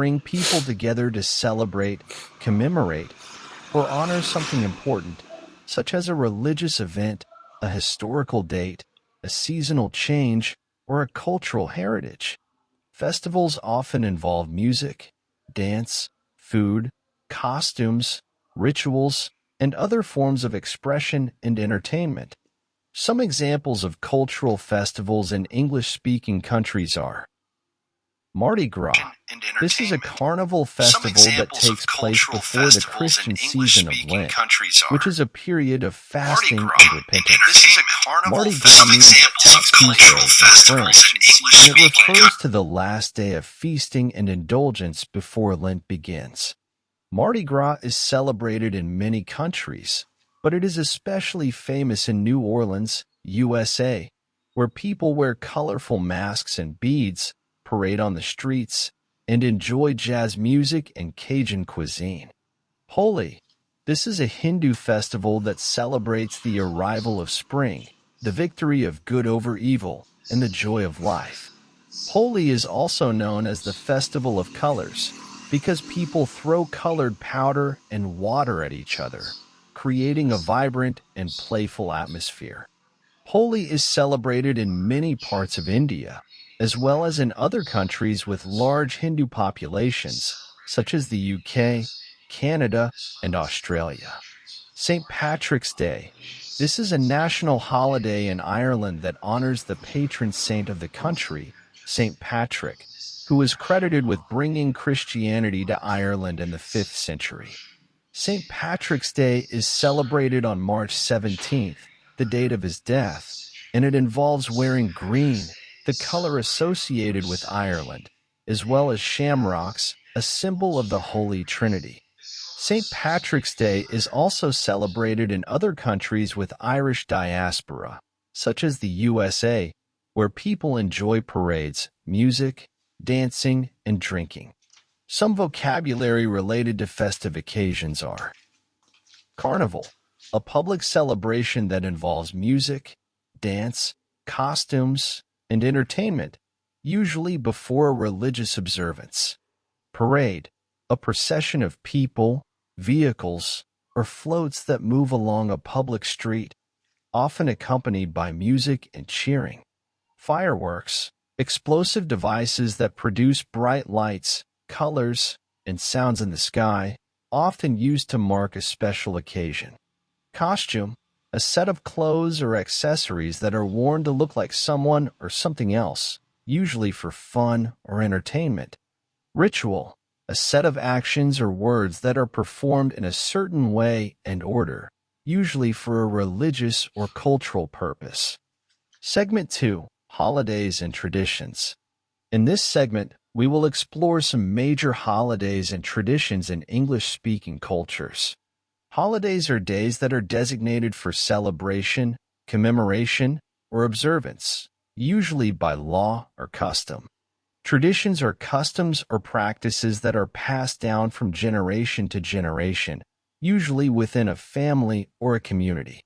bring people together to celebrate, commemorate, or honor something important, such as a religious event, a historical date, a seasonal change, or a cultural heritage. Festivals often involve music, dance, food, costumes, rituals, and other forms of expression and entertainment. Some examples of cultural festivals in English-speaking countries are Mardi Gras. This is a carnival festival that takes place before the Christian season of Lent, which is a period of fasting and repentance. Mardi Gras means Fat Tuesday in French, and it refers to the last day of feasting and indulgence before Lent begins. Mardi Gras is celebrated in many countries, but it is especially famous in New Orleans, USA, where people wear colorful masks and beads, parade on the streets, and enjoy jazz music and Cajun cuisine. Holi. This is a Hindu festival that celebrates the arrival of spring, the victory of good over evil, and the joy of life. Holi is also known as the Festival of Colors because people throw colored powder and water at each other, creating a vibrant and playful atmosphere. Holi is celebrated in many parts of India, as well as in other countries with large Hindu populations, such as the UK, Canada, and Australia. St. Patrick's Day. This is a national holiday in Ireland that honors the patron saint of the country, St. Patrick, who is credited with bringing Christianity to Ireland in the 5th century. St. Patrick's Day is celebrated on March 17th, the date of his death, and it involves wearing green, the color associated with Ireland, as well as shamrocks, a symbol of the Holy Trinity. St. Patrick's Day is also celebrated in other countries with Irish diaspora, such as the USA, where people enjoy parades, music, dancing, and drinking. Some vocabulary related to festive occasions are Carnival, a public celebration that involves music, dance, costumes, and entertainment, usually before a religious observance. Parade, a procession of people, vehicles, or floats that move along a public street, often accompanied by music and cheering. Fireworks, explosive devices that produce bright lights, colors, and sounds in the sky, often used to mark a special occasion. Costume, a set of clothes or accessories that are worn to look like someone or something else, usually for fun or entertainment. Ritual, a set of actions or words that are performed in a certain way and order, usually for a religious or cultural purpose. Segment 2. Holidays and Traditions. In this segment, we will explore some major holidays and traditions in English-speaking cultures. Holidays are days that are designated for celebration, commemoration, or observance, usually by law or custom. Traditions are customs or practices that are passed down from generation to generation, usually within a family or a community.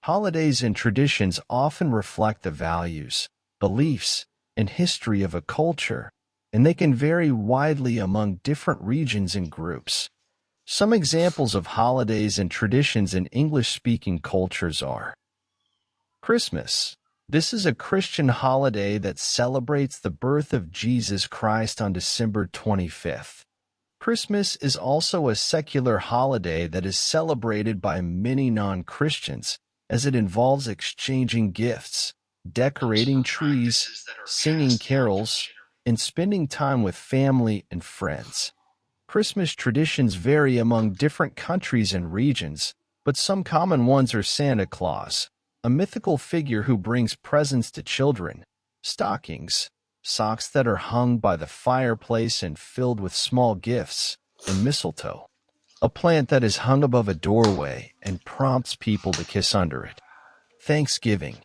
Holidays and traditions often reflect the values, beliefs, and history of a culture, and they can vary widely among different regions and groups. Some examples of holidays and traditions in English-speaking cultures are Christmas. This is a Christian holiday that celebrates the birth of Jesus Christ on December 25th. Christmas is also a secular holiday that is celebrated by many non-Christians, as it involves exchanging gifts, decorating trees, singing carols, and spending time with family and friends. Christmas traditions vary among different countries and regions, but some common ones are Santa Claus, a mythical figure who brings presents to children, stockings, socks that are hung by the fireplace and filled with small gifts, and mistletoe, a plant that is hung above a doorway and prompts people to kiss under it. Thanksgiving.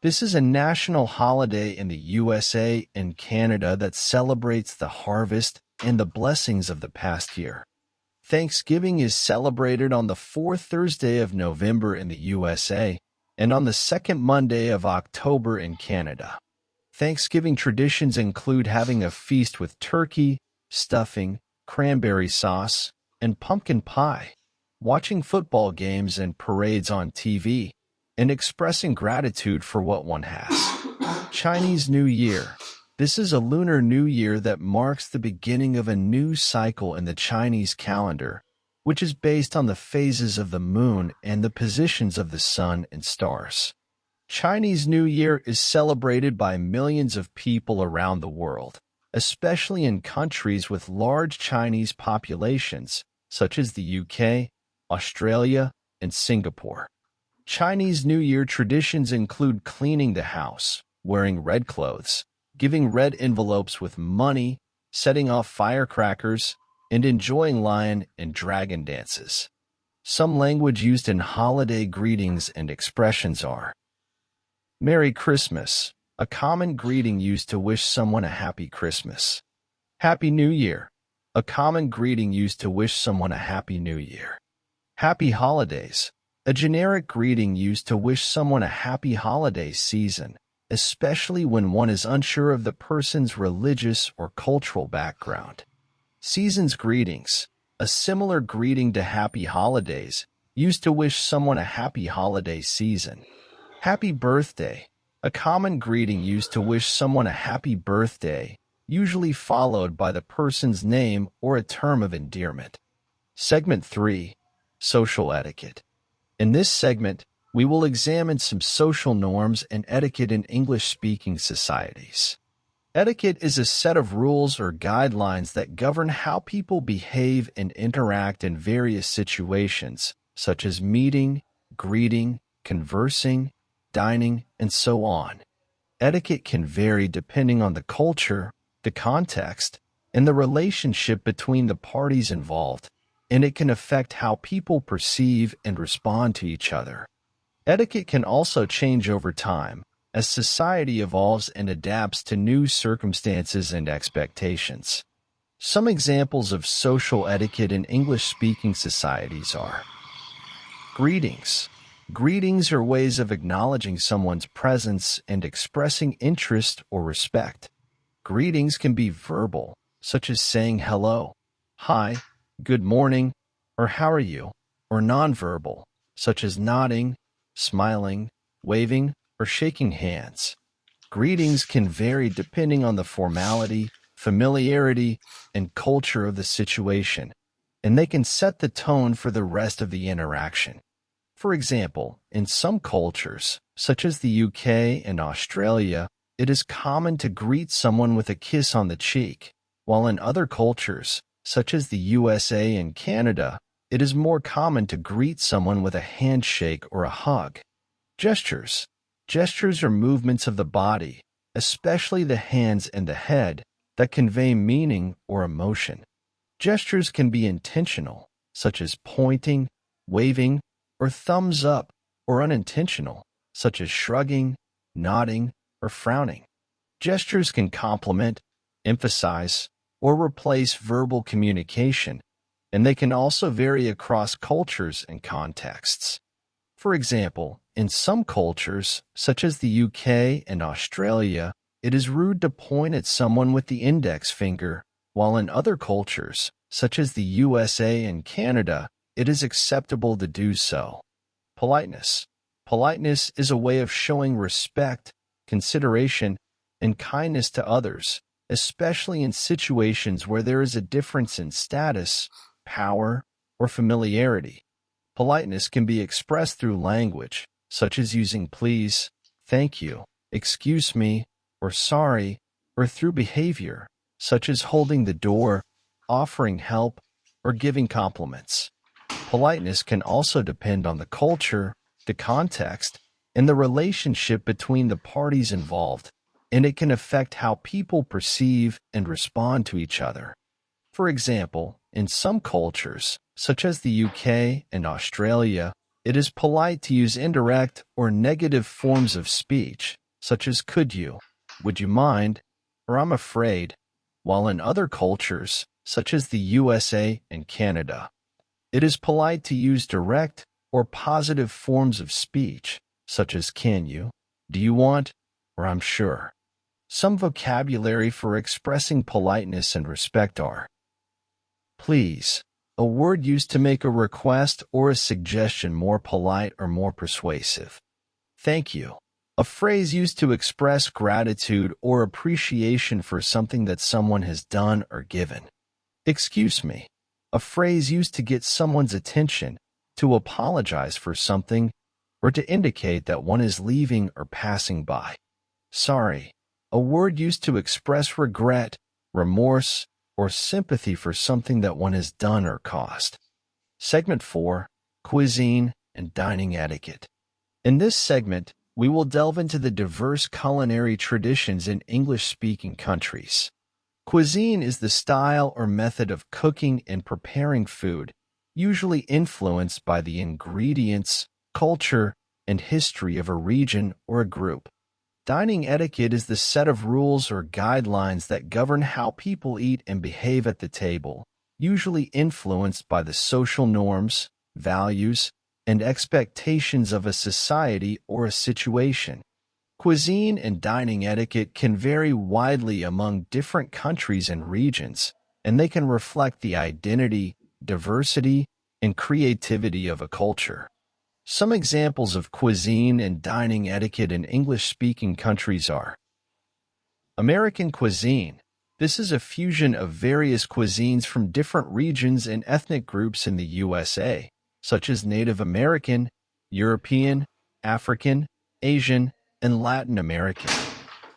This is a national holiday in the USA and Canada that celebrates the harvest and the blessings of the past year. Thanksgiving is celebrated on the fourth Thursday of November in the USA and on the second Monday of October in Canada. Thanksgiving traditions include having a feast with turkey, stuffing, cranberry sauce, and pumpkin pie, watching football games and parades on TV, and expressing gratitude for what one has. Chinese New Year. This is a lunar new year that marks the beginning of a new cycle in the Chinese calendar, which is based on the phases of the moon and the positions of the sun and stars. Chinese New Year is celebrated by millions of people around the world, especially in countries with large Chinese populations, such as the UK, Australia, and Singapore. Chinese New Year traditions include cleaning the house, wearing red clothes, giving red envelopes with money, setting off firecrackers, and enjoying lion and dragon dances. Some language used in holiday greetings and expressions are Merry Christmas, a common greeting used to wish someone a happy Christmas. Happy New Year, a common greeting used to wish someone a happy New Year. Happy Holidays, a generic greeting used to wish someone a happy holiday season, especially when one is unsure of the person's religious or cultural background. Season's greetings, a similar greeting to Happy Holidays, used to wish someone a happy holiday season. Happy Birthday, a common greeting used to wish someone a happy birthday, usually followed by the person's name or a term of endearment. Segment 3. Social Etiquette. In this segment, we will examine some social norms and etiquette in English-speaking societies. Etiquette is a set of rules or guidelines that govern how people behave and interact in various situations, such as meeting, greeting, conversing, dining, and so on. Etiquette can vary depending on the culture, the context, and the relationship between the parties involved, and it can affect how people perceive and respond to each other. Etiquette can also change over time as society evolves and adapts to new circumstances and expectations. Some examples of social etiquette in English-speaking societies are greetings. Greetings are ways of acknowledging someone's presence and expressing interest or respect. Greetings can be verbal, such as saying hello, hi, good morning, or how are you, or nonverbal, such as nodding, smiling, waving, or shaking hands. Greetings can vary depending on the formality, familiarity, and culture of the situation, and they can set the tone for the rest of the interaction. For example, in some cultures, such as the UK and Australia, it is common to greet someone with a kiss on the cheek, while in other cultures, such as the USA and Canada, it is more common to greet someone with a handshake or a hug. Gestures. Gestures are movements of the body, especially the hands and the head, that convey meaning or emotion. Gestures can be intentional, such as pointing, waving, or thumbs up, or unintentional, such as shrugging, nodding, or frowning. Gestures can complement, emphasize, or replace verbal communication, and they can also vary across cultures and contexts. For example, in some cultures, such as the UK and Australia, it is rude to point at someone with the index finger, while in other cultures, such as the USA and Canada, it is acceptable to do so. Politeness. Politeness is a way of showing respect, consideration, and kindness to others, especially in situations where there is a difference in status, power, or familiarity. Politeness can be expressed through language, such as using please, thank you, excuse me, or sorry, or through behavior, such as holding the door, offering help, or giving compliments. Politeness can also depend on the culture, the context, and the relationship between the parties involved, and it can affect how people perceive and respond to each other. For example, in some cultures, such as the UK and Australia, it is polite to use indirect or negative forms of speech, such as could you, would you mind, or I'm afraid, while in other cultures, such as the USA and Canada, it is polite to use direct or positive forms of speech, such as can you, do you want, or I'm sure. Some vocabulary for expressing politeness and respect are: please, a word used to make a request or a suggestion more polite or more persuasive. Thank you, a phrase used to express gratitude or appreciation for something that someone has done or given. Excuse me, a phrase used to get someone's attention, to apologize for something, or to indicate that one is leaving or passing by. Sorry, a word used to express regret, remorse, or sympathy for something that one has done or caused. Segment 4, Cuisine and Dining Etiquette. In this segment, we will delve into the diverse culinary traditions in English-speaking countries. Cuisine is the style or method of cooking and preparing food, usually influenced by the ingredients, culture, and history of a region or a group. Dining etiquette is the set of rules or guidelines that govern how people eat and behave at the table, usually influenced by the social norms, values, and expectations of a society or a situation. Cuisine and dining etiquette can vary widely among different countries and regions, and they can reflect the identity, diversity, and creativity of a culture. Some examples of cuisine and dining etiquette in English-speaking countries are: American cuisine. This is a fusion of various cuisines from different regions and ethnic groups in the USA, such as Native American, European, African, Asian, and Latin American.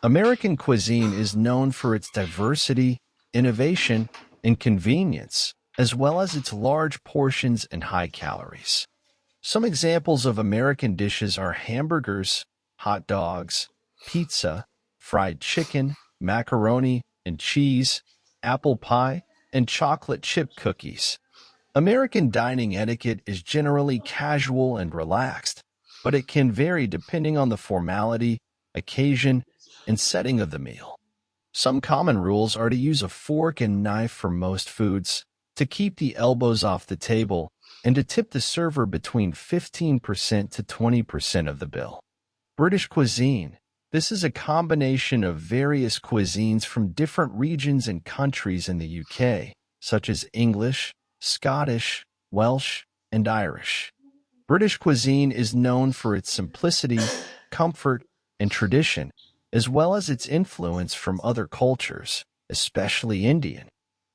American cuisine is known for its diversity, innovation, and convenience, as well as its large portions and high calories. Some examples of American dishes are hamburgers, hot dogs, pizza, fried chicken, macaroni and cheese, apple pie, and chocolate chip cookies. American dining etiquette is generally casual and relaxed, but it can vary depending on the formality, occasion, and setting of the meal. Some common rules are to use a fork and knife for most foods, to keep the elbows off the table, and to tip the server between 15% to 20% of the bill. British cuisine. This is a combination of various cuisines from different regions and countries in the UK, such as English, Scottish, Welsh, and Irish. British cuisine is known for its simplicity, comfort, and tradition, as well as its influence from other cultures, especially Indian.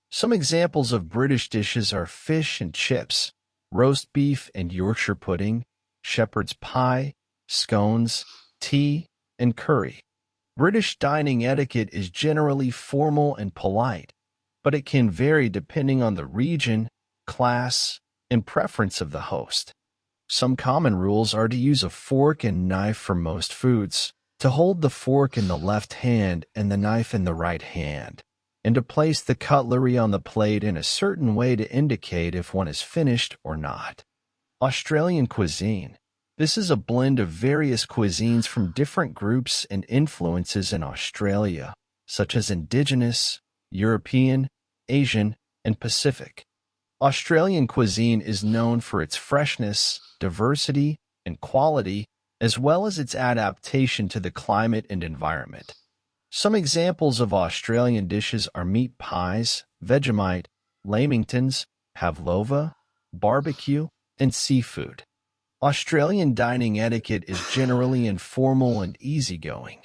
Some examples of British dishes are fish and chips, roast beef and Yorkshire pudding, shepherd's pie, scones, tea, and curry. British dining etiquette is generally formal and polite, but it can vary depending on the region, class, and preference of the host. Some common rules are to use a fork and knife for most foods, to hold the fork in the left hand and the knife in the right hand, and to place the cutlery on the plate in a certain way to indicate if one is finished or not. Australian cuisine. This is a blend of various cuisines from different groups and influences in Australia, such as Indigenous, European, Asian, and Pacific. Australian cuisine is known for its freshness, diversity, and quality, as well as its adaptation to the climate and environment. Some examples of Australian dishes are meat pies, Vegemite, lamingtons, pavlova, barbecue, and seafood. Australian dining etiquette is generally informal and easygoing,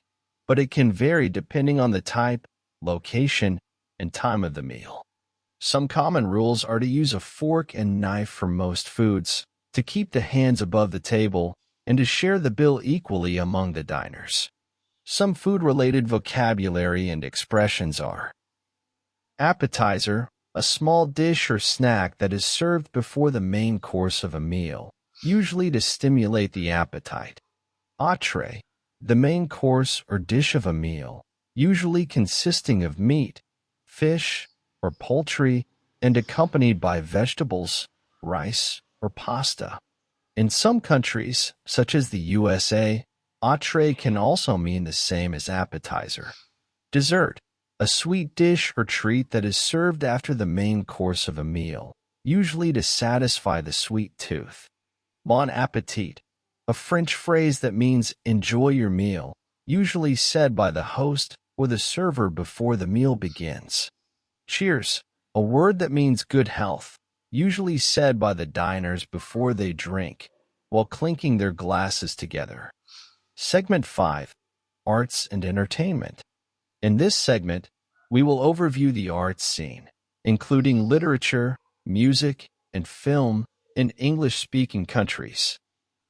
but it can vary depending on the type, location, and time of the meal. Some common rules are to use a fork and knife for most foods, to keep the hands above the table, and to share the bill equally among the diners. Some food-related vocabulary and expressions are: appetizer, a small dish or snack that is served before the main course of a meal, usually to stimulate the appetite. Entree, the main course or dish of a meal, usually consisting of meat, fish, or poultry, and accompanied by vegetables, rice, or pasta. In some countries, such as the USA, entree can also mean the same as appetizer. Dessert, a sweet dish or treat that is served after the main course of a meal, usually to satisfy the sweet tooth. Bon appetit, a French phrase that means enjoy your meal, usually said by the host or the server before the meal begins. Cheers, a word that means good health, usually said by the diners before they drink, while clinking their glasses together. Segment 5. Arts and Entertainment. In this segment, we will overview the arts scene, including literature, music, and film in English-speaking countries.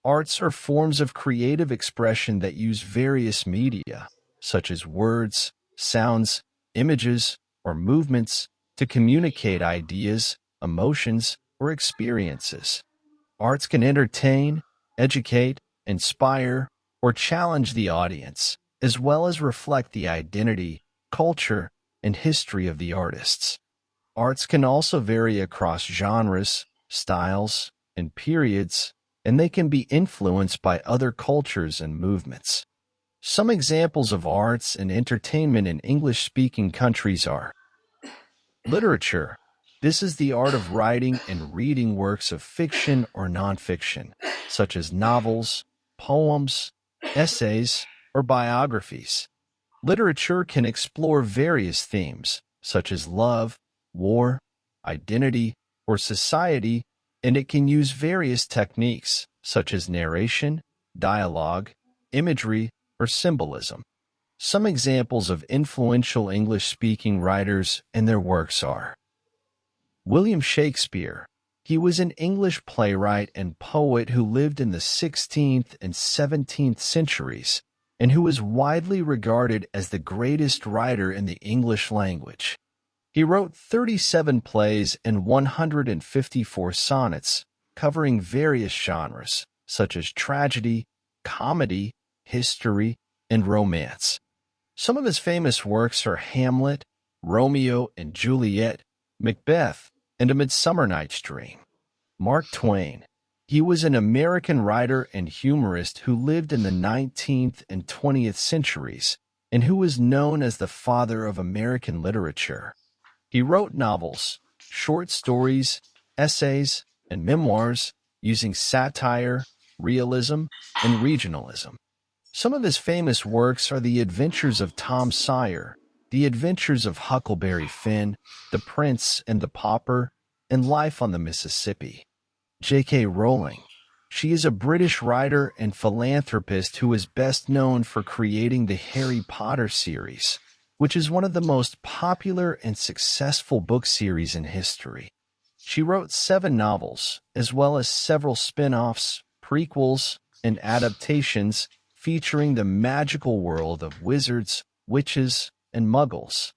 Arts are forms of creative expression that use various media, such as words, sounds, images, or movements, to communicate ideas, emotions, or experiences. Arts can entertain, educate, inspire, or challenge the audience, as well as reflect the identity, culture, and history of the artists. Arts can also vary across genres, styles, and periods, and they can be influenced by other cultures and movements. Some examples of arts and entertainment in English-speaking countries are literature. This is the art of writing and reading works of fiction or nonfiction, such as novels, poems, essays, or biographies. Literature can explore various themes, such as love, war, identity, or society, and it can use various techniques, such as narration, dialogue, imagery, or symbolism. Some examples of influential English-speaking writers and their works are William Shakespeare. He was an English playwright and poet who lived in the 16th and 17th centuries, and who is widely regarded as the greatest writer in the English language. He wrote 37 plays and 154 sonnets, covering various genres, such as tragedy, comedy, history, and romance. Some of his famous works are Hamlet, Romeo and Juliet, Macbeth, and A Midsummer Night's Dream. Mark Twain. He was an American writer and humorist who lived in the 19th and 20th centuries, and who is known as the father of American literature. He wrote novels, short stories, essays, and memoirs using satire, realism, and regionalism. Some of his famous works are The Adventures of Tom Sawyer, The Adventures of Huckleberry Finn, The Prince and the Pauper, and Life on the Mississippi. J.K. Rowling. She is a British writer and philanthropist who is best known for creating the Harry Potter series, which is one of the most popular and successful book series in history. She wrote 7 novels, as well as several spin-offs, prequels, and adaptations featuring the magical world of wizards, witches, and muggles.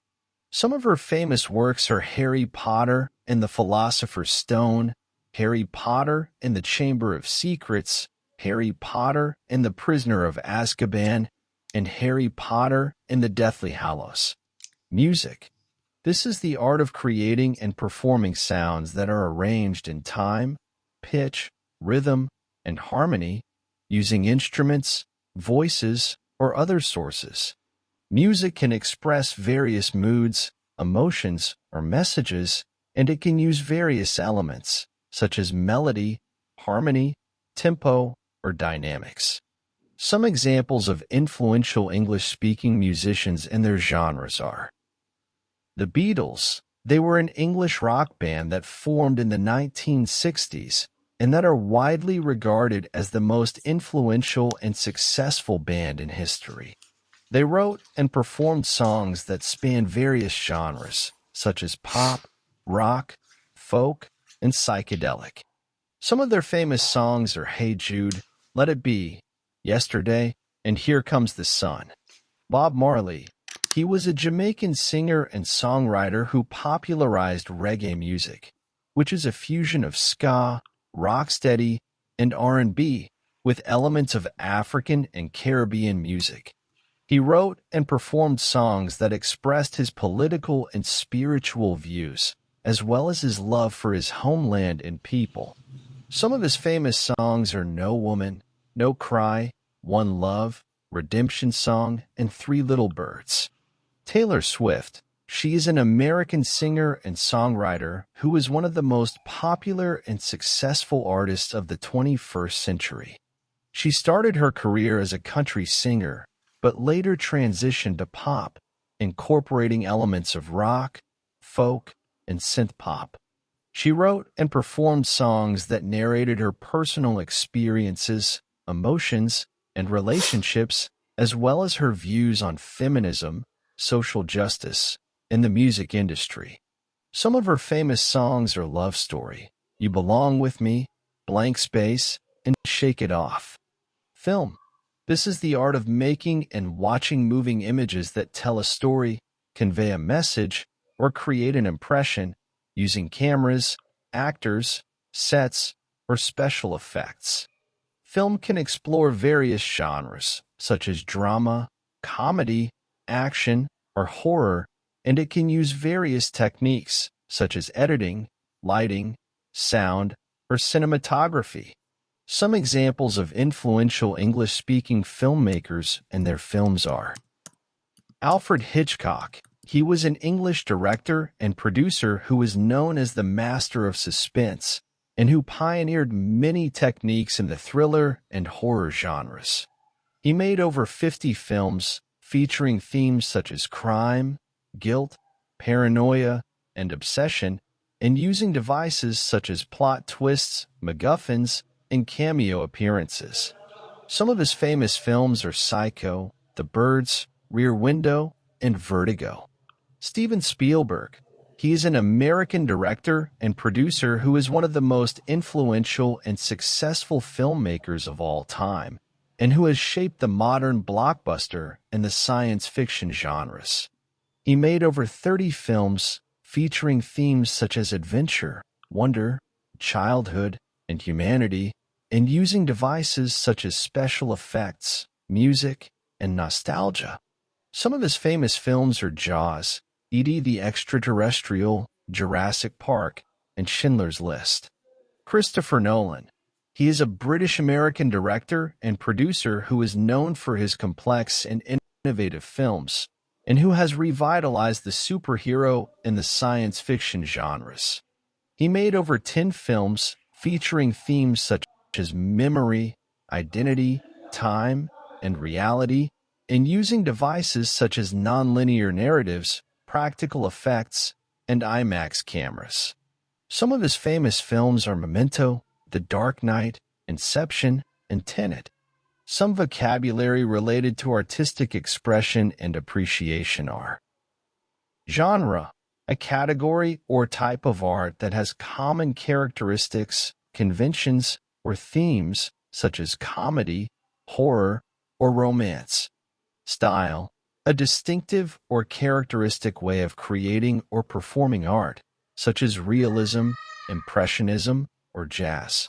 Some of her famous works are Harry Potter and the Philosopher's Stone, Harry Potter and the Chamber of Secrets, Harry Potter and the Prisoner of Azkaban, and Harry Potter and the Deathly Hallows. Music. This is the art of creating and performing sounds that are arranged in time, pitch, rhythm, and harmony, using instruments, voices, or other sources. Music can express various moods, emotions, or messages, and it can use various elements, such as melody, harmony, tempo, or dynamics. Some examples of influential English-speaking musicians and their genres are the Beatles. They were an English rock band that formed in the 1960s and that are widely regarded as the most influential and successful band in history. They wrote and performed songs that span various genres, such as pop, rock, folk, and psychedelic. Some of their famous songs are Hey Jude, Let It Be, Yesterday, and Here Comes the Sun. Bob Marley. He was a Jamaican singer and songwriter who popularized reggae music, which is a fusion of ska, rocksteady, and R&B with elements of African and Caribbean music. He wrote and performed songs that expressed his political and spiritual views, as well as his love for his homeland and people. Some of his famous songs are No Woman, No Cry, One Love, Redemption Song, and Three Little Birds. Taylor Swift. She is an American singer and songwriter who is one of the most popular and successful artists of the 21st century. She started her career as a country singer, but later transitioned to pop, incorporating elements of rock, folk, and synth pop. She wrote and performed songs that narrated her personal experiences, emotions, and relationships, as well as her views on feminism, social justice, and the music industry. Some of her famous songs are Love Story, You Belong With Me, Blank Space, and Shake It Off. Film. This is the art of making and watching moving images that tell a story, convey a message, or create an impression using cameras, actors, sets, or special effects. Film can explore various genres, such as drama, comedy, action, or horror, and it can use various techniques, such as editing, lighting, sound, or cinematography. Some examples of influential English-speaking filmmakers and their films are Alfred Hitchcock. He was an English director and producer who is known as the master of suspense and who pioneered many techniques in the thriller and horror genres. He made over 50 films featuring themes such as crime, guilt, paranoia, and obsession, and using devices such as plot twists, MacGuffins, and cameo appearances. Some of his famous films are Psycho, The Birds, Rear Window, and Vertigo. Steven Spielberg. He is an American director and producer who is one of the most influential and successful filmmakers of all time, and who has shaped the modern blockbuster and the science fiction genres. He made over 30 films featuring themes such as adventure, wonder, childhood, and humanity, and using devices such as special effects, music, and nostalgia. Some of his famous films are Jaws, E.T. the Extraterrestrial, Jurassic Park, and Schindler's List. Christopher Nolan. He is a British-American director and producer who is known for his complex and innovative films, and who has revitalized the superhero and the science fiction genres. He made over 10 films featuring themes such as memory, identity, time, and reality, and using devices such as nonlinear narratives, practical effects, and IMAX cameras. Some of his famous films are Memento, The Dark Knight, Inception, and Tenet. Some vocabulary related to artistic expression and appreciation are genre, a category or type of art that has common characteristics, conventions, or themes such as comedy, horror, or romance. Style, a distinctive or characteristic way of creating or performing art, such as realism, impressionism, or jazz.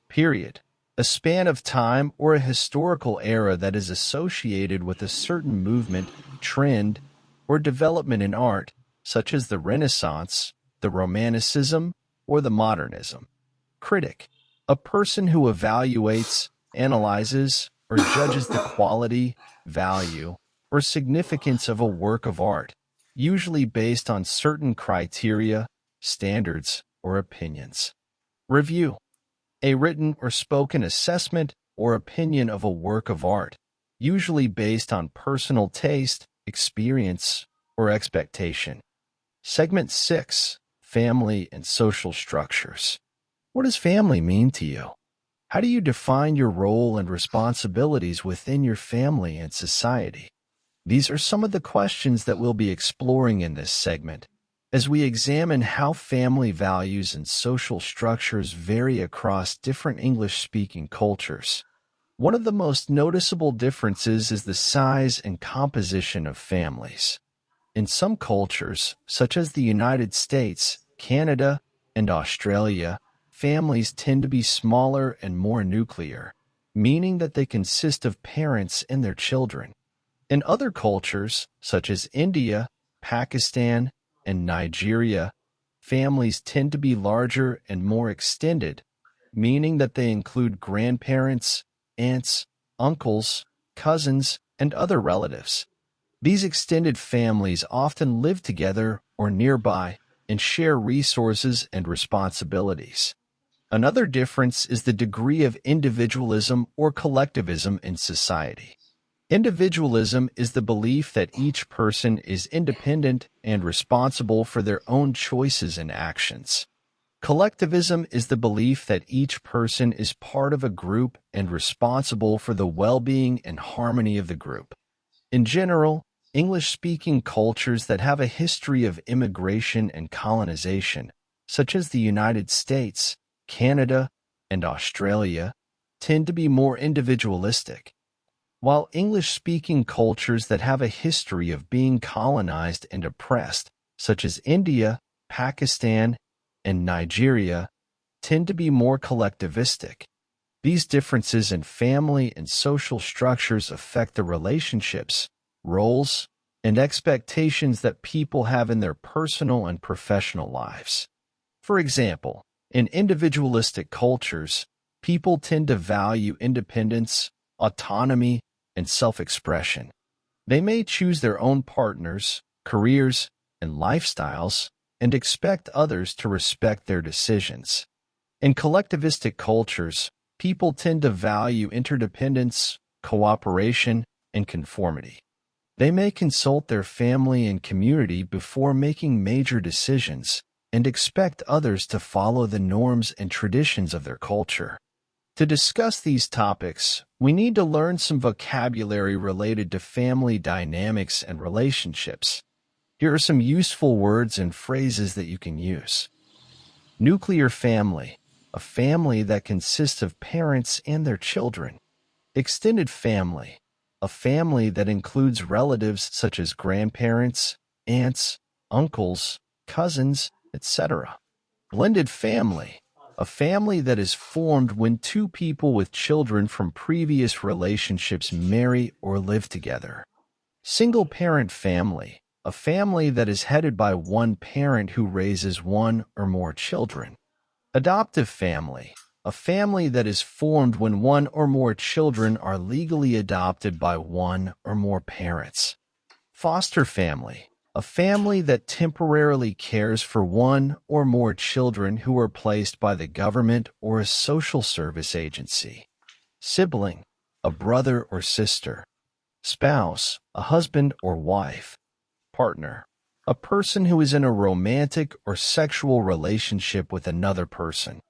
Period, a span of time or a historical era that is associated with a certain movement, trend, or development in art, such as the Renaissance, the Romanticism, or the Modernism. Critic, a person who evaluates, analyzes, or judges the quality, value, or significance of a work of art, usually based on certain criteria, standards, or opinions. Review, a written or spoken assessment or opinion of a work of art, usually based on personal taste, experience, or expectation. Segment 6. Family and social structures. What does family mean to you? How do you define your role and responsibilities within your family and society? These are some of the questions that we'll be exploring in this segment, as we examine how family values and social structures vary across different English-speaking cultures. One of the most noticeable differences is the size and composition of families. In some cultures, such as the United States, Canada, and Australia, families tend to be smaller and more nuclear, meaning that they consist of parents and their children. In other cultures, such as India, Pakistan, and Nigeria, families tend to be larger and more extended, meaning that they include grandparents, aunts, uncles, cousins, and other relatives. These extended families often live together or nearby and share resources and responsibilities. Another difference is the degree of individualism or collectivism in society. Individualism is the belief that each person is independent and responsible for their own choices and actions. Collectivism is the belief that each person is part of a group and responsible for the well-being and harmony of the group. In general, English-speaking cultures that have a history of immigration and colonization, such as the United States, Canada, and Australia, tend to be more individualistic, while English-speaking cultures that have a history of being colonized and oppressed, such as India, Pakistan, and Nigeria, tend to be more collectivistic. These differences in family and social structures affect the relationships, roles, and expectations that people have in their personal and professional lives. For example, in individualistic cultures, people tend to value independence, autonomy, and self-expression. They may choose their own partners, careers, and lifestyles, and expect others to respect their decisions. In collectivistic cultures, people tend to value interdependence, cooperation, and conformity. They may consult their family and community before making major decisions and expect others to follow the norms and traditions of their culture. To discuss these topics, we need to learn some vocabulary related to family dynamics and relationships. Here are some useful words and phrases that you can use. Nuclear family, a family that consists of parents and their children. Extended family, a family that includes relatives such as grandparents, aunts, uncles, cousins, etc. Blended family, a family that is formed when two people with children from previous relationships marry or live together. Single-parent family, a family that is headed by one parent who raises one or more children. Adoptive family, a family that is formed when one or more children are legally adopted by one or more parents. Foster family, a family that temporarily cares for one or more children who are placed by the government or a social service agency. Sibling, a brother or sister. Spouse, a husband or wife. Partner, a person who is in a romantic or sexual relationship with another person.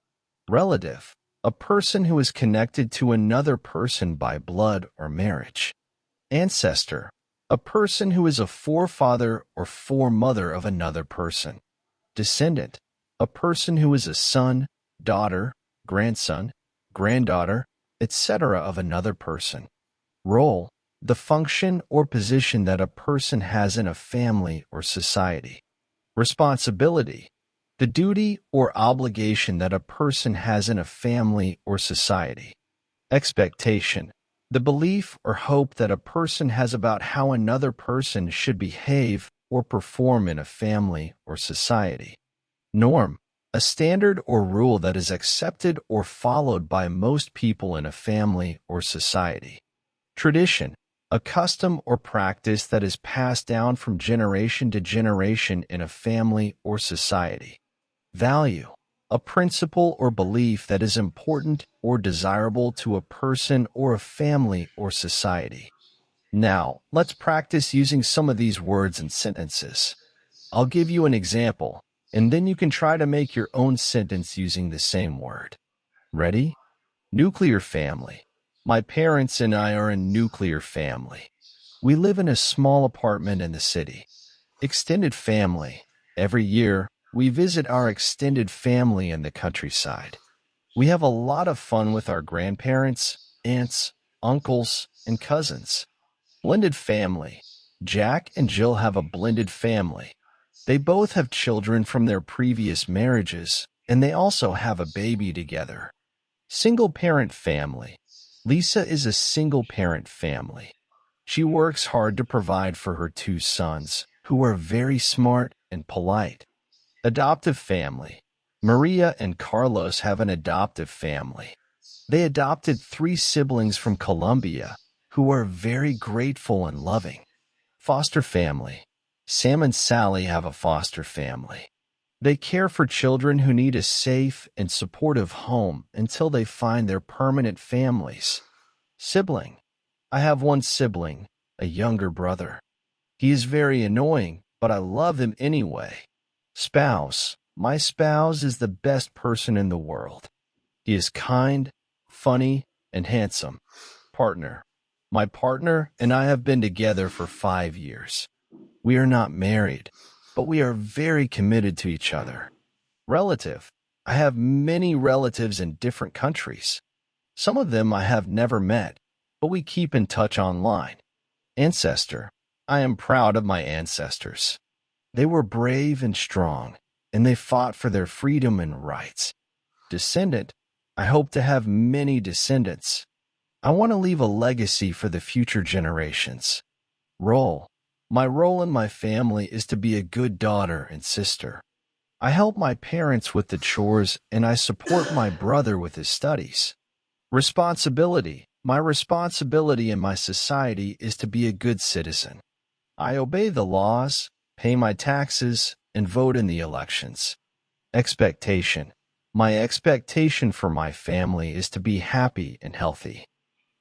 Relative, a person who is connected to another person by blood or marriage. Ancestor, a person who is a forefather or foremother of another person. Descendant, a person who is a son, daughter, grandson, granddaughter, etc. of another person. Role, the function or position that a person has in a family or society. Responsibility, the duty or obligation that a person has in a family or society. Expectation, the belief or hope that a person has about how another person should behave or perform in a family or society. Norm, a standard or rule that is accepted or followed by most people in a family or society. Tradition, a custom or practice that is passed down from generation to generation in a family or society. Value, a principle or belief that is important or desirable to a person or a family or society. Now, let's practice using some of these words and sentences. I'll give you an example, and then you can try to make your own sentence using the same word. Ready? Nuclear family. My parents and I are a nuclear family. We live in a small apartment in the city. Extended family. Every year, we visit our extended family in the countryside. We have a lot of fun with our grandparents, aunts, uncles, and cousins. Blended family. Jack and Jill have a blended family. They both have children from their previous marriages, and they also have a baby together. Single-parent family. Lisa is a single-parent family. She works hard to provide for her two sons, who are very smart and polite. Adoptive family. Maria and Carlos have an adoptive family. They adopted 3 siblings from Colombia, who are very grateful and loving. Foster family. Sam and Sally have a foster family. They care for children who need a safe and supportive home until they find their permanent families. Sibling. I have one sibling, a younger brother. He is very annoying, but I love him anyway. Spouse. My spouse is the best person in the world. He is kind, funny, and handsome. Partner. My partner and I have been together for 5 years. We are not married, but we are very committed to each other. Relative. I have many relatives in different countries. Some of them I have never met, but we keep in touch online. Ancestor. I am proud of my ancestors. They were brave and strong, and they fought for their freedom and rights. Descendant. I hope to have many descendants. I want to leave a legacy for the future generations. Role. My role in my family is to be a good daughter and sister. I help my parents with the chores and I support my brother with his studies. Responsibility. My responsibility in my society is to be a good citizen. I obey the laws, pay my taxes, and vote in the elections. Expectation. My expectation for my family is to be happy and healthy.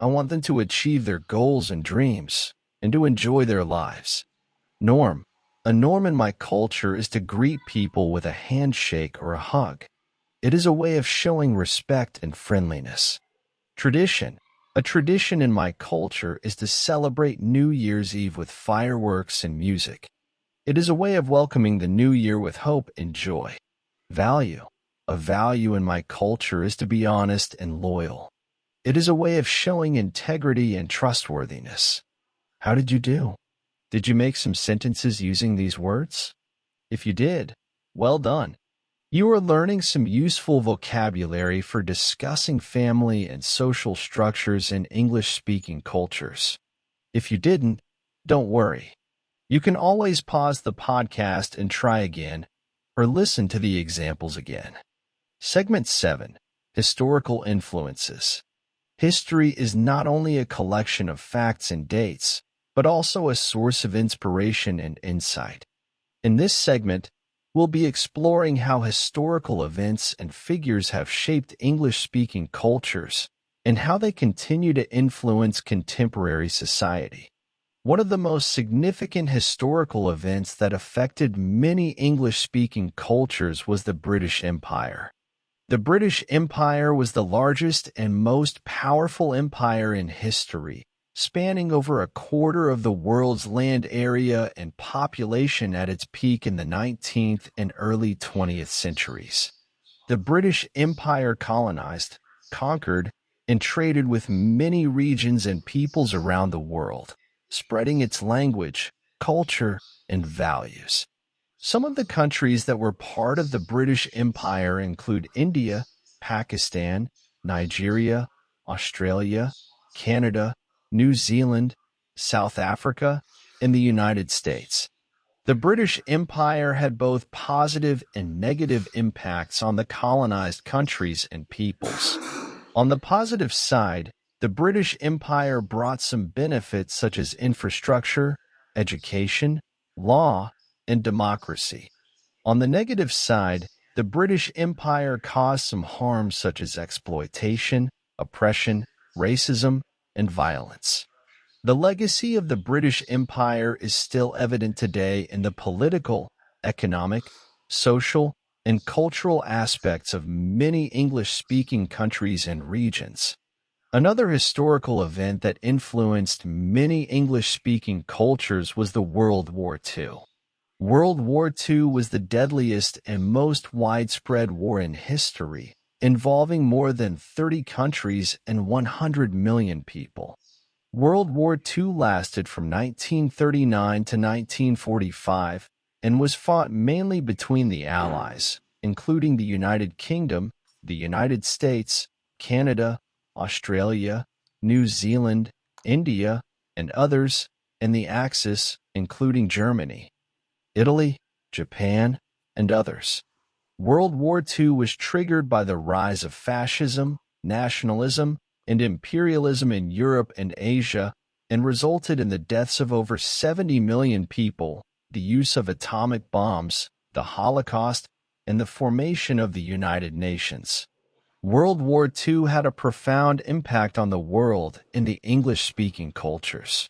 I want them to achieve their goals and dreams and to enjoy their lives. Norm. A norm in my culture is to greet people with a handshake or a hug. It is a way of showing respect and friendliness. Tradition. A tradition in my culture is to celebrate New Year's Eve with fireworks and music. It is a way of welcoming the new year with hope and joy. Value. A value in my culture is to be honest and loyal. It is a way of showing integrity and trustworthiness. How did you do? Did you make some sentences using these words? If you did, well done. You are learning some useful vocabulary for discussing family and social structures in English-speaking cultures. If you didn't, don't worry. You can always pause the podcast and try again, or listen to the examples again. Segment 7. Historical Influences. History is not only a collection of facts and dates, but also a source of inspiration and insight. In this segment, we'll be exploring how historical events and figures have shaped English-speaking cultures and how they continue to influence contemporary society. One of the most significant historical events that affected many English-speaking cultures was the British Empire. The British Empire was the largest and most powerful empire in history, spanning over a quarter of the world's land area and population at its peak in the 19th and early 20th centuries. The British Empire colonized, conquered, and traded with many regions and peoples around the world, spreading its language, culture, and values. Some of the countries that were part of the British Empire include India, Pakistan, Nigeria, Australia, Canada, New Zealand, South Africa, and the United States. The British Empire had both positive and negative impacts on the colonized countries and peoples. On the positive side, the British Empire brought some benefits such as infrastructure, education, law, and democracy. On the negative side, the British Empire caused some harm such as exploitation, oppression, racism, and violence. The legacy of the British Empire is still evident today in the political, economic, social, and cultural aspects of many English-speaking countries and regions. Another historical event that influenced many English-speaking cultures was the World War II. World War II was the deadliest and most widespread war in history, involving more than 30 countries and 100 million people. World War II lasted from 1939 to 1945 and was fought mainly between the Allies, including the United Kingdom, the United States, Canada, Australia, New Zealand, India, and others, and the Axis, including Germany, Italy, Japan, and others. World War II was triggered by the rise of fascism, nationalism, and imperialism in Europe and Asia, and resulted in the deaths of over 70 million people, the use of atomic bombs, the Holocaust, and the formation of the United Nations. World War II had a profound impact on the world in the English-speaking cultures.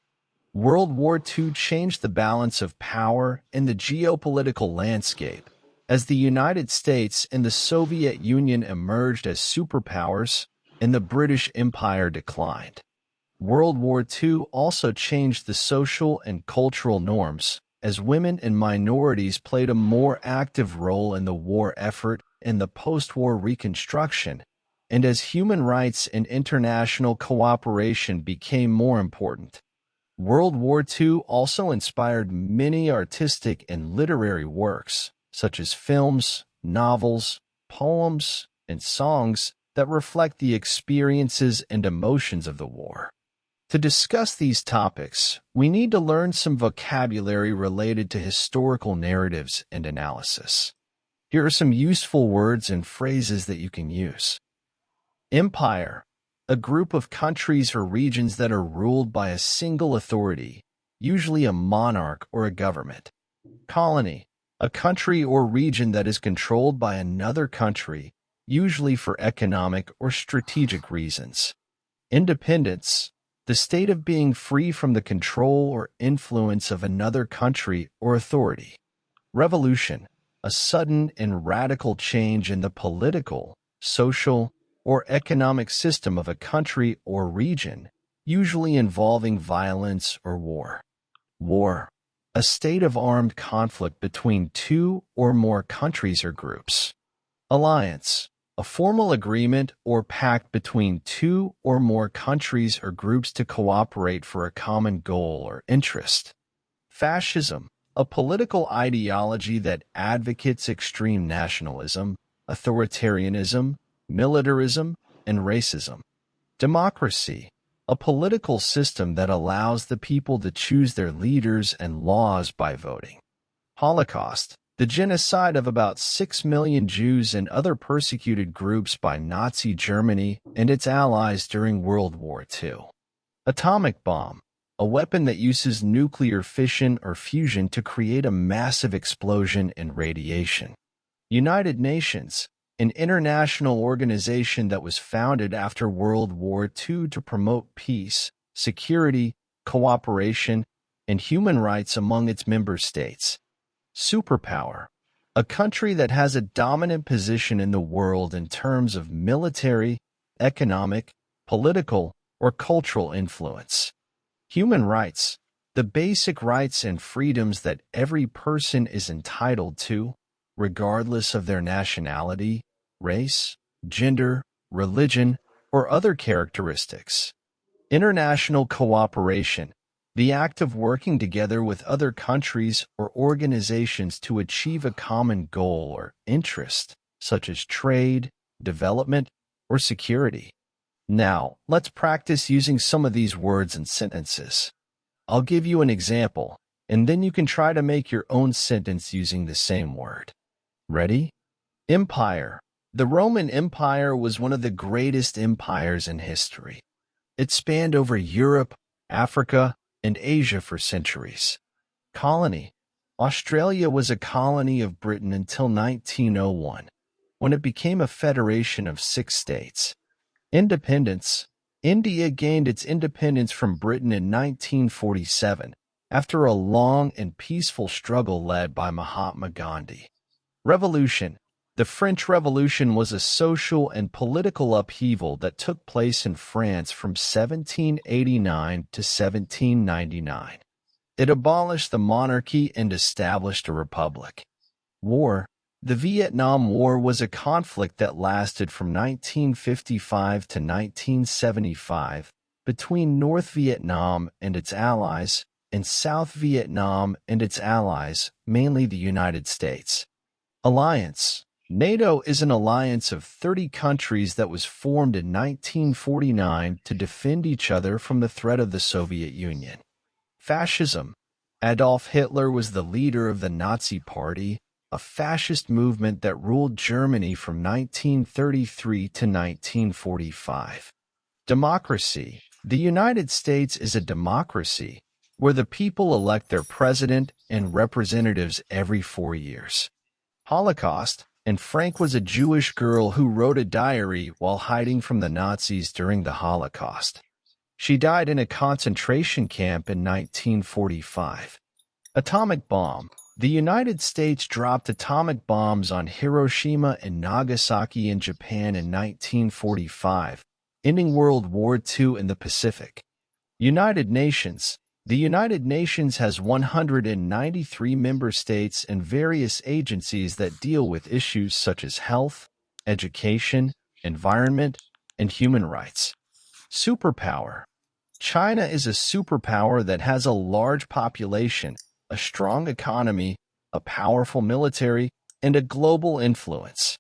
World War II changed the balance of power in the geopolitical landscape as the United States and the Soviet Union emerged as superpowers and the British Empire declined. World War II also changed the social and cultural norms as women and minorities played a more active role in the war effort and the post-war reconstruction, and as human rights and international cooperation became more important. World War II also inspired many artistic and literary works, such as films, novels, poems, and songs that reflect the experiences and emotions of the war. To discuss these topics, we need to learn some vocabulary related to historical narratives and analysis. Here are some useful words and phrases that you can use. Empire, a group of countries or regions that are ruled by a single authority, usually a monarch or a government. Colony, a country or region that is controlled by another country, usually for economic or strategic reasons. Independence, the state of being free from the control or influence of another country or authority. Revolution, a sudden and radical change in the political, social, or economic system of a country or region, usually involving violence or war. War, a state of armed conflict between two or more countries or groups. Alliance, a formal agreement or pact between two or more countries or groups to cooperate for a common goal or interest. Fascism, a political ideology that advocates extreme nationalism, authoritarianism, militarism, and racism. Democracy, a political system that allows the people to choose their leaders and laws by voting. Holocaust, the genocide of about 6 million Jews and other persecuted groups by Nazi Germany and its allies during World War II. Atomic bomb, a weapon that uses nuclear fission or fusion to create a massive explosion and radiation. United Nations, an international organization that was founded after World War II to promote peace, security, cooperation, and human rights among its member states. Superpower, a country that has a dominant position in the world in terms of military, economic, political, or cultural influence. Human rights, the basic rights and freedoms that every person is entitled to, regardless of their nationality, race, gender, religion, or other characteristics. International cooperation, the act of working together with other countries or organizations to achieve a common goal or interest, such as trade, development, or security. Now, let's practice using some of these words and sentences. I'll give you an example, and then you can try to make your own sentence using the same word. Ready? Empire. The Roman Empire was one of the greatest empires in history. It spanned over Europe, Africa, and Asia for centuries. Colony. Australia was a colony of Britain until 1901, when it became a federation of 6 states. Independence. India gained its independence from Britain in 1947, after a long and peaceful struggle led by Mahatma Gandhi. Revolution. The French Revolution was a social and political upheaval that took place in France from 1789 to 1799. It abolished the monarchy and established a republic. War. The Vietnam War was a conflict that lasted from 1955 to 1975 between North Vietnam and its allies and South Vietnam and its allies, mainly the United States. Alliance. NATO is an alliance of 30 countries that was formed in 1949 to defend each other from the threat of the Soviet Union. Fascism. Adolf Hitler was the leader of the Nazi Party, a fascist movement that ruled Germany from 1933 to 1945. Democracy. The United States is a democracy where the people elect their president and representatives every 4 years. Holocaust. and Frank was a Jewish girl who wrote a diary while hiding from the Nazis during the Holocaust. She died in a concentration camp in 1945. Atomic bomb. The United States dropped atomic bombs on Hiroshima and Nagasaki in Japan in 1945, ending World War II in the Pacific. United Nations. The United Nations has 193 member states and various agencies that deal with issues such as health, education, environment, and human rights. Superpower. China is a superpower that has a large population, a strong economy, a powerful military, and a global influence.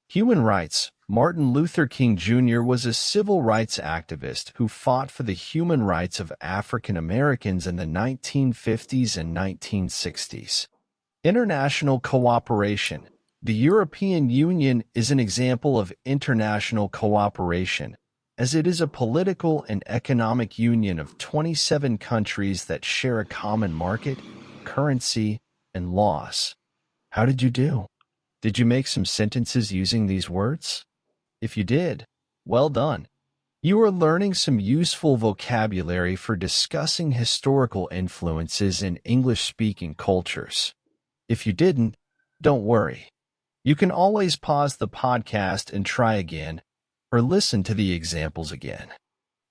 Human rights. Martin Luther King Jr. was a civil rights activist who fought for the human rights of African Americans in the 1950s and 1960s. International cooperation. The European Union is an example of international cooperation, as it is a political and economic union of 27 countries that share a common market, currency, and laws. How did you do? Did you make some sentences using these words? If you did, well done. You are learning some useful vocabulary for discussing historical influences in English-speaking cultures. If you didn't, don't worry. You can always pause the podcast and try again, or listen to the examples again.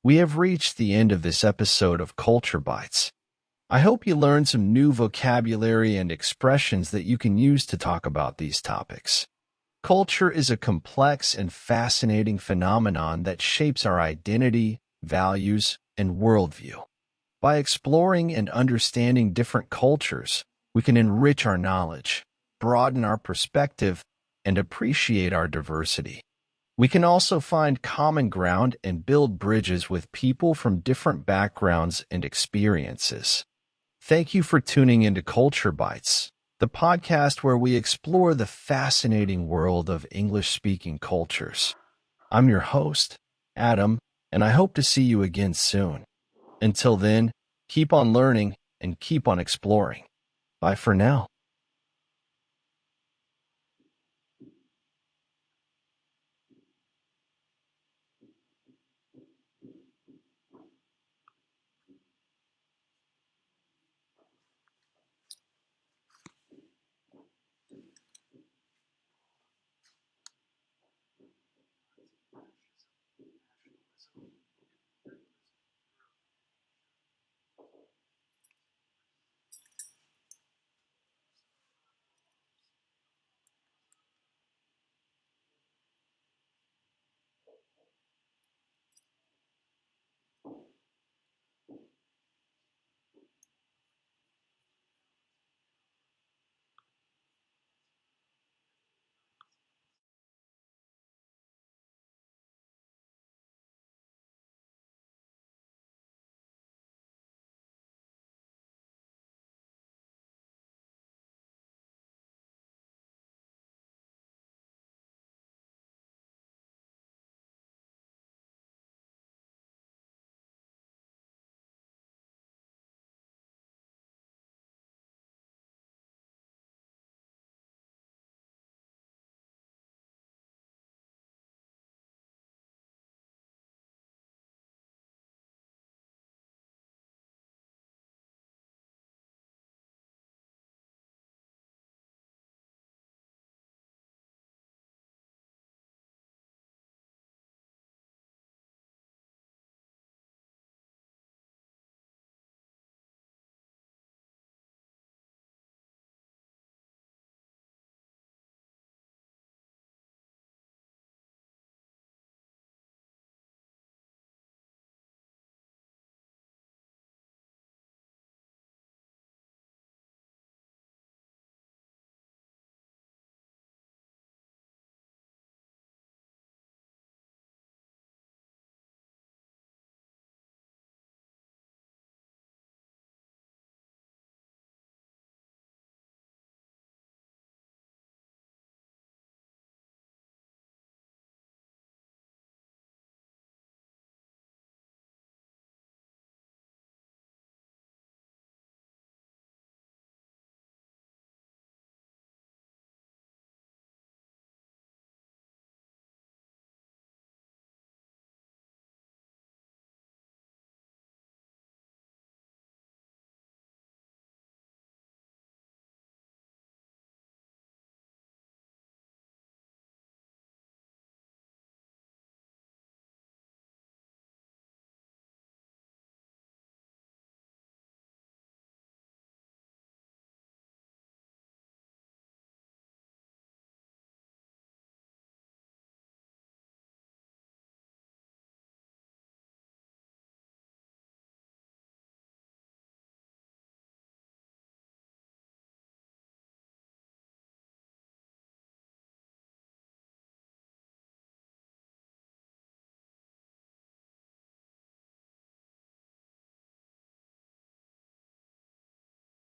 We have reached the end of this episode of Culture Bites. I hope you learned some new vocabulary and expressions that you can use to talk about these topics. Culture is a complex and fascinating phenomenon that shapes our identity, values, and worldview. By exploring and understanding different cultures, we can enrich our knowledge, broaden our perspective, and appreciate our diversity. We can also find common ground and build bridges with people from different backgrounds and experiences. Thank you for tuning into Culture Bites, the podcast where we explore the fascinating world of English-speaking cultures. I'm your host, Adam, and I hope to see you again soon. Until then, keep on learning and keep on exploring. Bye for now.